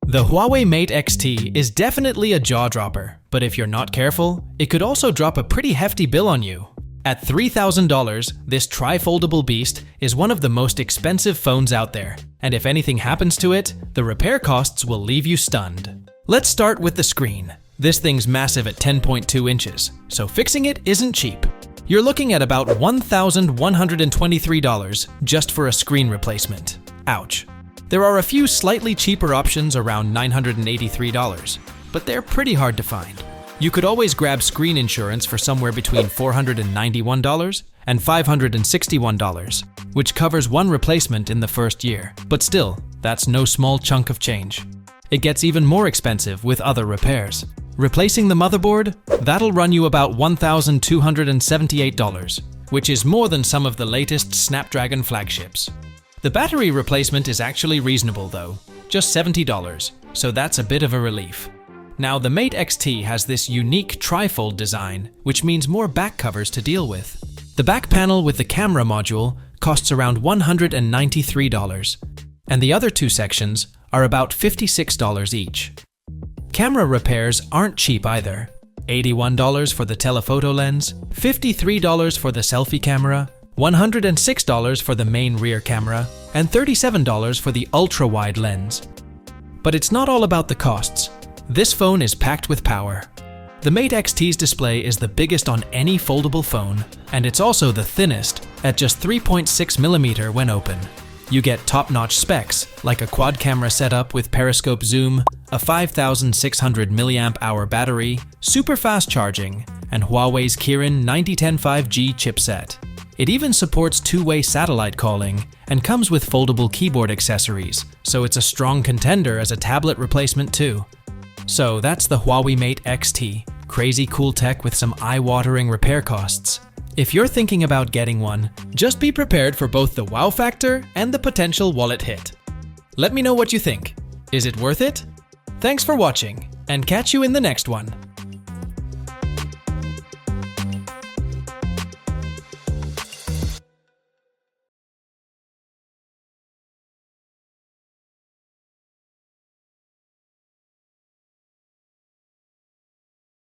The Huawei Mate XT is definitely a jaw-dropper, but if you're not careful, it could also drop a pretty hefty bill on you. At $3,000, this tri-foldable beast is one of the most expensive phones out there, and if anything happens to it, the repair costs will leave you stunned. Let's start with the screen. This thing's massive at 10.2 inches, so fixing it isn't cheap. You're looking at about $1,123 just for a screen replacement. Ouch. There are a few slightly cheaper options around $983, but they're pretty hard to find. You could always grab screen insurance for somewhere between $491 and $561, which covers one replacement in the first year. But still, that's no small chunk of change. It gets even more expensive with other repairs. Replacing the motherboard, that'll run you about $1,278, which is more than some of the latest Snapdragon flagships. The battery replacement is actually reasonable though, just $70, so that's a bit of a relief. Now the Mate XT has this unique tri-fold design, which means more back covers to deal with. The back panel with the camera module costs around $193, and the other two sections are about $56 each. Camera repairs aren't cheap either. $81 for the telephoto lens, $53 for the selfie camera, $106 for the main rear camera, and $37 for the ultra-wide lens. But it's not all about the costs. This phone is packed with power. The Mate XT's display is the biggest on any foldable phone, and it's also the thinnest, at just 3.6mm when open. You get top-notch specs, like a quad-camera setup with periscope zoom, a 5,600 mAh battery, super fast charging, and Huawei's Kirin 9010 5G chipset. It even supports two-way satellite calling and comes with foldable keyboard accessories, so it's a strong contender as a tablet replacement too. So that's the Huawei Mate XT, crazy cool tech with some eye-watering repair costs. If you're thinking about getting one, just be prepared for both the wow factor and the potential wallet hit. Let me know what you think. Is it worth it? Thanks for watching, and catch you in the next one.